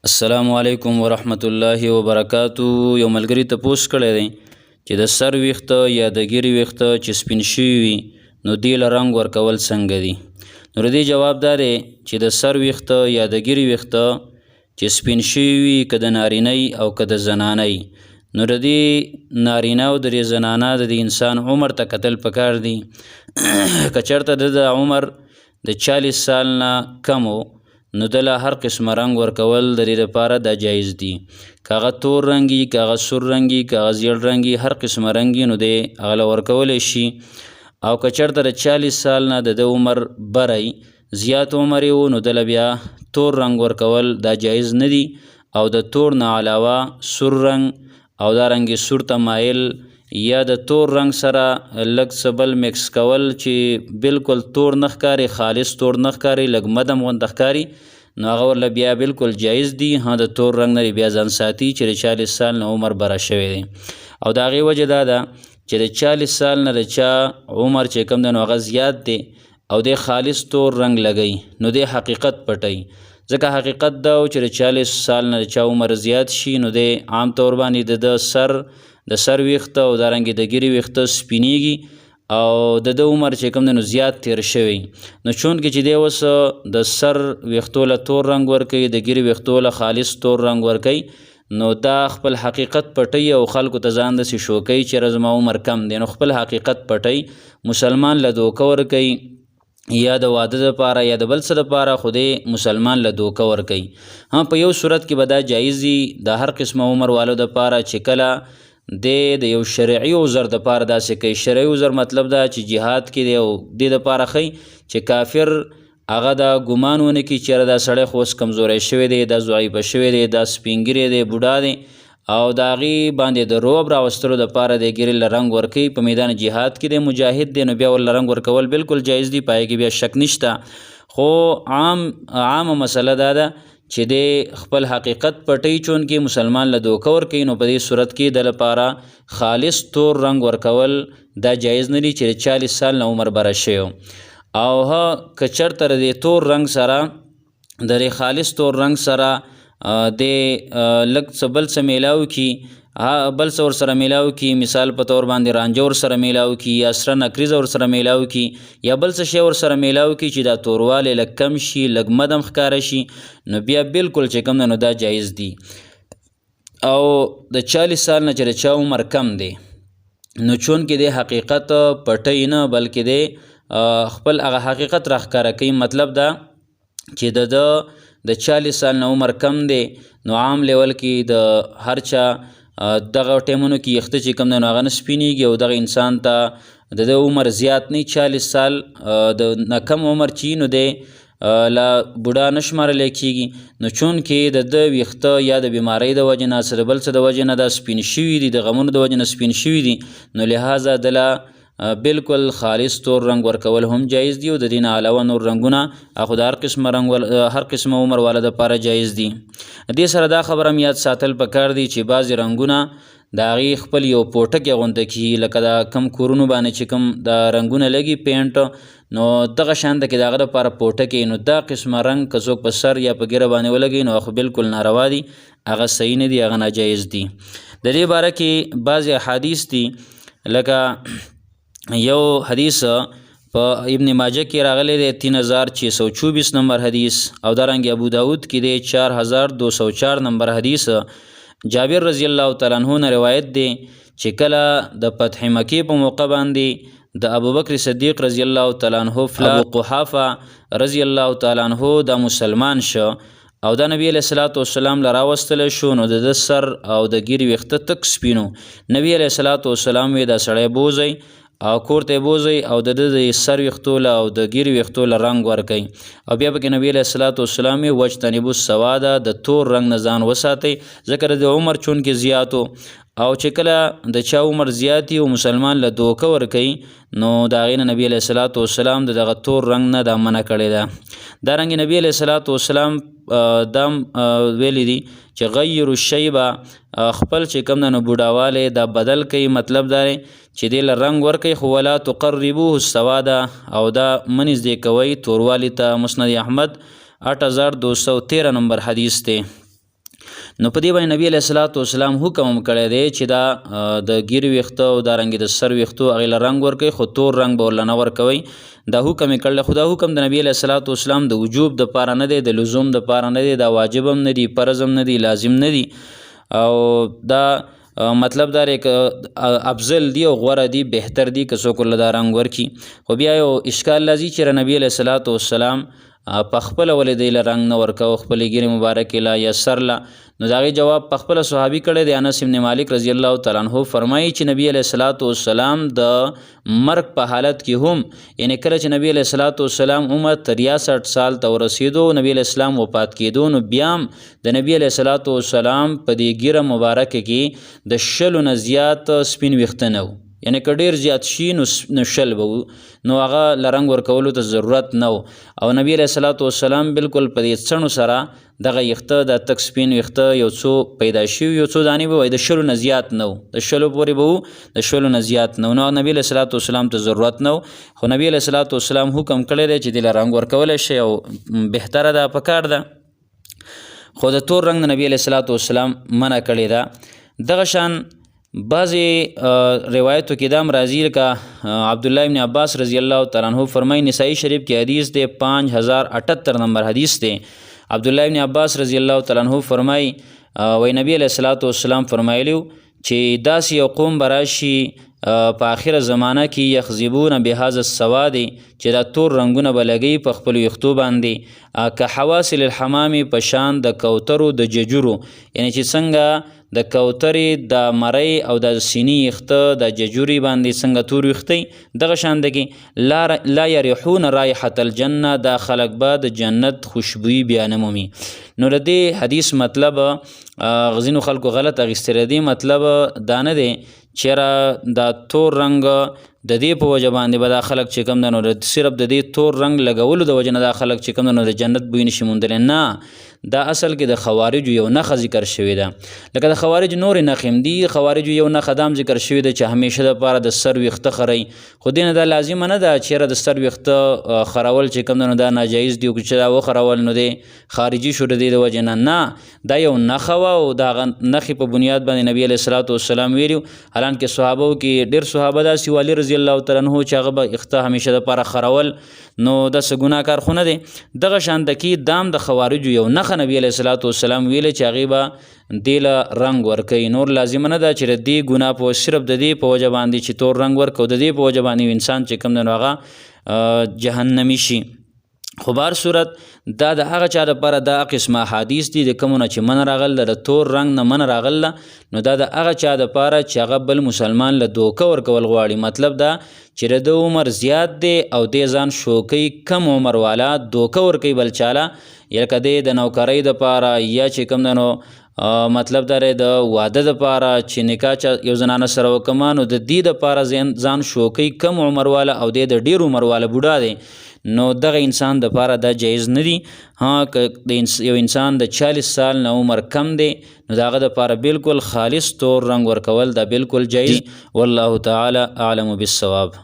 السلام علیکم ورحمت الله وبرکاتو. یو ملګری تپوس کړی دی چې د سر ویښته یا د ګیرې ویښته چې سپین شوي وي نو دې له رنګ ورکول څنګه دي. نو د دې جواب دا دی چې د سر ویښته یا د ګیرې ویښته چې سپین شوي وي که د نارینه او که د زنانه نو د دې نارینه او د دې زنانه د انسان عمر ته کتل پکار دي. که چېرته د عمر د 40 سال نه کم نو دله هر قسمه رنګ ورکول د دې لپاره دا جایز دي. که هغه تور رنګي، که هغه سور رنګي، که هغه زیړ رنګي، هر قسمه رنګي نو دی هغه له ورکولی شي. او که چېرته د 40 سال نه د عمر بری زیات عمر یې و نو دله بیا تور رنګ ورکول دا جایز نه دي. او د تور نه علاوه سور رنګ او دارنګې سور ته مایل یا د تور رنګ سره لږ څه بل مکس کول چې بالکل تور نه ښکاري، خالص تور نه ښکاري، لږ مدم غونته ښکاري نو هغه ورله بیا بالکل جایز دي. د تور رنګ نه بیا ځان ساتي چې د 40 سال نه عمر بره شوی دی. او د هغې وجه دا ده چې د 40 سال نه د چا عمر چې کوم دی نو هغه زیات دی او دی خالص تور رنګ لګوي نو دی حقیقت پټوي. ځکه حقیقت دا چې د 40 سال نه د چا عمر زیات شي نو دی عام طور باندې د سر ویښته او دارنګې د ګیرې ویښته سپینېږي او د عمر چې کوم دی نو زیات تیر شوی. نو چونکې چې دی اوس د سر ویښتو له تور رنګ ورکوي، د ګیرې ویښتو له خالص تور رنګ ورکوي نو دا خپل حقیقت پټوي او خلکو ته ځان داسې شو کوي چې زما عمر کم دی. نو خپل حقیقت پټوي، مسلمان له دوکه ورکوي یا د واده دپاره یا د بل څه دپاره خو دی مسلمان له دوکه ورکوي. په یو صورت کې به دا جایز وي د هر قسمه عمر والو دپاره چې کله د یو شرعي عذر دپاره داسې کوي. شرعي عذر مطلب دا چې جهاد کې دی او دې دپاره ښیي چې کافر هغه دا ګمان ونه کړي چې دا سړی خو اوس کمزوری شوی دی، دا ضعیفه شوی دی، دا سپینګیری دی، بوډا دی او د هغې باندې د رعب راوستلو دپاره د ګیرې له رنګ ورکوي. په میدان جهاد کې دی، مجاهد دی، نو بیا ورله رنګ ورکول بالکل جایز دي، په هغې کې بیا شک نشته. خو عامه مسله دا ده چې د خپل حقیقت پټوي چونکې مسلمان له دوکه ورکوي نو په دې صورت کې د لپاره خالص تور رنګ ورکول دا جایز نه دي چې د 40 سال نه عمر بره شوی. او که چېرته د تور رنګ سره د خالص تور رنګ سره د لږ څه بل څه میلاو کړي، بل څه ورسره میلاو کړي، مثال په طور باندې رانجه ورسره میلاو کړي یا سره نکریزه ورسره میلاو کړي یا بل څه شی ورسره میلاو کړي چې دا توروالی لږ کم شي، لږ مدم ښکاره شي نو بیا بالکل چې کوم دی نو دا جایز دي. او د 40 سال نه چې د چا عمر کم دی نو چونکې دی حقیقت پټوي نه بلکې دی خپل هغه حقیقت راښکاره کوي. مطلب دا چې د 40 سال نه عمر کم دی نو عام لیول کې د هر چا دغه ټیمونو کې یخته چې کوم دی نو هغه نه سپینېږي او دغه انسان ته د عمر زیات نه 40 سال د نه کم عمر چې نو دی لا بوډا نه شمارلی کېږي. نو چونکې د ویښته یا د بیمارۍ د وجې نه څه د بل څه د وجې نه دا سپین شوي دي، د غمونو د وجې نه سپین شوي دي نو لهذا دله بالکل خالص تور رنګ ورکول هم جایز دي او د دې نه علاوه نور رنګونه خو د هر قسمه عمر والا دپاره جایز دي. دې سره دا خبره هم یاد ساتل پکار دي چې بعضې رنګونه د هغې خپل یو پوټکې غونته کړي، لکه دا کم کورونو باندې چې کوم دا رنګونه لګي پینټ نو دغه شانته کې د هغه دپاره پوټکې نو دا قسمه رنګ که څوک په سر یا په ګیره باندې ولګوي نو خو بالکل ناروا دي، هغه صحیح نه دي، هغه ناجایز دي. د دې باره کې بعضې احادیث دي لکه یو حدیث په ابن ماجه کې راغلی دی 3624 نمبر حدیث او دارنګې ابو داود کې دی 4204 نمبر حدیث. جابر رضی الله تعالی عنہ نه روایت دی چې کله د فتح مکې په موقع باندې د ابوبکر صدیق رضی الله تعالی عنہ ابو قحافه رضی الله تعالی عنہ دا مسلمان شو او دا نبی علیہ الصلوۃ والسلام له راوستلی شو نو د سر او د ګیرې ویښته تک سپینو. نبی علیہ الصلوۃ والسلام وی دا سړی بوځئ او کور ته بوځئ او د سر ویښتو له او د ګیرې ویښتو له رنګ ورکوئ او بیا پکې نبي علیه الصلاة والسلام یې واجتنبوا السواده د تور رنګ نه ځان وساتئ ځکه د عمر چونکې زیاتو او چې کله د چا عمر زیات او مسلمان له دوکه ورکوي نو د هغې نه نبي علیه الصلاة والسلام د دغه تور رنګ نه دا منع کړې ده. دارنګې نبي علیه الصلاة والسلام دا ویلی دي چې غیر الشیبه خپل چې کوم نه بوډاوالی دا بدل کوي، مطلب دا دی چې دې له رنګ ورکوي خو ولا تقربوه السواده او دا منځدې کوئ توروالی ته. مسند احمد 8213 نمبر حدیث دی. نو په دې باندې نبی علیه الصلاۃ والسلام حکم هم کړی دی چې دا د ګیرې ویښته او دارنګې د سر ویښتو هغې له رنګ ورکوي، خو تور رنګ به ورله نه ورکوئ. دا حکم یې کړی، خو دا حکم د نبی علیه الصلاۃ والسلام د وجوب دپاره نه دی، د لزوم دپاره نه دی، دا واجب هم نه دی، فرض هم نه دی، لازم نه دی. او دا مطلب دا دی که افضل دی او غوره دی، بهتر دی که څوک ورله دا رنګ ورکړي. خو بیا یو اشکال راځي چې نبی علیه الصلاۃ والسلام په خپله ولې دی له رنګ نه ورکوه، خپلې ګیرې مبارکې له یا سر له. نو د هغې جواب په خپله صحابي کړی دی. انس بن مالک رضی الله تعالی عنه فرمایي چې نبی علیه الصلاۃ والسلام د مرګ په حالت کې هم، یعنې کله چې نبی علیه الصلاۃ والسلام عمر 63 سال ته ورسېدو، نبی علیه السلام وفات کېدو، نو بیا هم د نبی علیه الصلاۃ والسلام په دې ګیره مبارکه کې د 100 نه زیات سپین ویښته نه و. یعنی که ډېر زیات شي نو 100 به و، نو هغه له رنګ ورکولو ته ضرورت نه و. او نبی علیه الصلاۃ والسلام بالکل په دې څڼو سره دغه ویښته، د تک سپین ویښته یو څو پیدا شوي، یو څو دانې به وایي، د 100 نه زیات نه و، د 100 پورې به و، د 100 نه زیات نه و. نو نبی علیه الصلاۃ والسلام ته ضرورت نه و. خو نبی علیه الصلاۃ والسلام حکم کړی دی چې دې له رنګ ورکولی شي او بهتره ده، پکار ده. خو د تور رنګ د نبی علیه الصلاۃ والسلام منع کړې ده. دغه شان بعضې روایتو کې دا هم راځي، لکه عبدالله ابن عباس رضی الله تعالی عنه فرمایي، نسائی شریف کې حدیث دی، 5078 نمبر حدیث دی. عبدالله ابن عباس رضی الله تعالی عنه فرمایي، وی نبی علیه الصلاۃ والسلام فرمایلیو چې داسې یو قوم به راشي په آخره زمانه کې، یخذبون بهذا السواد، چې دا تور رنګونه به لګوي په خپلو ویښتو باندې، که حواصل الحمام، په شان د کوترو د ججرو، یعنی چې څنګه د کوترې د مرۍ او د سینې ویښته د ججوري باندې څنګه تور ویښته، دغه شان ده کې لا یریحون رایحة الجنه، دا خلق به د جنت خوشبویي بیا نه مومي. نو د دې حدیث مطلب ځینو خلکو غلط اخیستی دی، مطلب دا نه دی چېرې دا تور رنګ د دې په وجه باندې به دا خلک چې کوم ده نو صرف د دې تور رنګ لګولو د وجه نه دا خلک چې کوم ده نو د جنت بوی نشي موندلی. نه، دا اصل کې د خوارجو یو نښه ذکر شوې ده. لکه د خوارج نورې نښې هم دي، خوارجو یو نښه دا هم ذکر شوې ده چې همیشه دپاره د سر ویښته خرئ. خو دې نه دا لازمه نه ده چېرې د سر ویښته خرول چې کوم ده نو دا ناجایز دي، چې دا وخرول نو دی خارجي شو د دې د وجې نه. نه، دا یو نښه وه او د هغه نښې په بنیاد باندې نبي علیه الصلاۃ والسلام ویلي. حالانکه صحابو کې ډېر صحابه داسې و، علي رضی الله تعالی عنه چې هغه به ویښته همیشه دپاره خرول، نو داسې ګناه کار خو نه دی. دغه شان د کې دام د خوارجو یو نښه نبی علیه الصلاۃ والسلام ویلې چې هغې به دې له رنګ ورکوي. نور لازمه نه ده چې د دې ګناه په صرف د دې په وجه باندې چې تور رنګ ورکو، د دې په وجه باندې انسان چې کوم دی نو هغه جهنمي شي. خو بهر صورت دا د هغه چا دپاره دا قسمه حدیث دي د کومو نه چې من راغله، د تور رنګ نه من راغله، نو دا د هغه چا دپاره چې هغه بل مسلمان له دوکه ورکول غواړي. مطلب دا چې د عمر زیات دی او دې ځان شوکوي، کم عمر والا دوکه ورکوي بل چاله، یا که د نوکرۍ دپاره یا چې کوم دی نو مطلب دا دی د واده دپاره چې نکاح یو زنانه سره وکړمه، نو د دې دپاره ځان شوکوي کم عمر والا او د ډېر عمر والا بوډا دی، نو دغه انسان دپاره دا جایز نه دي. که یو انسان د 40 سال نه عمر کم دی، نو د هغه دپاره بالکل خالص تور رنګ ورکول دا بالکل جایز. والله تعالی اعلم بالصواب.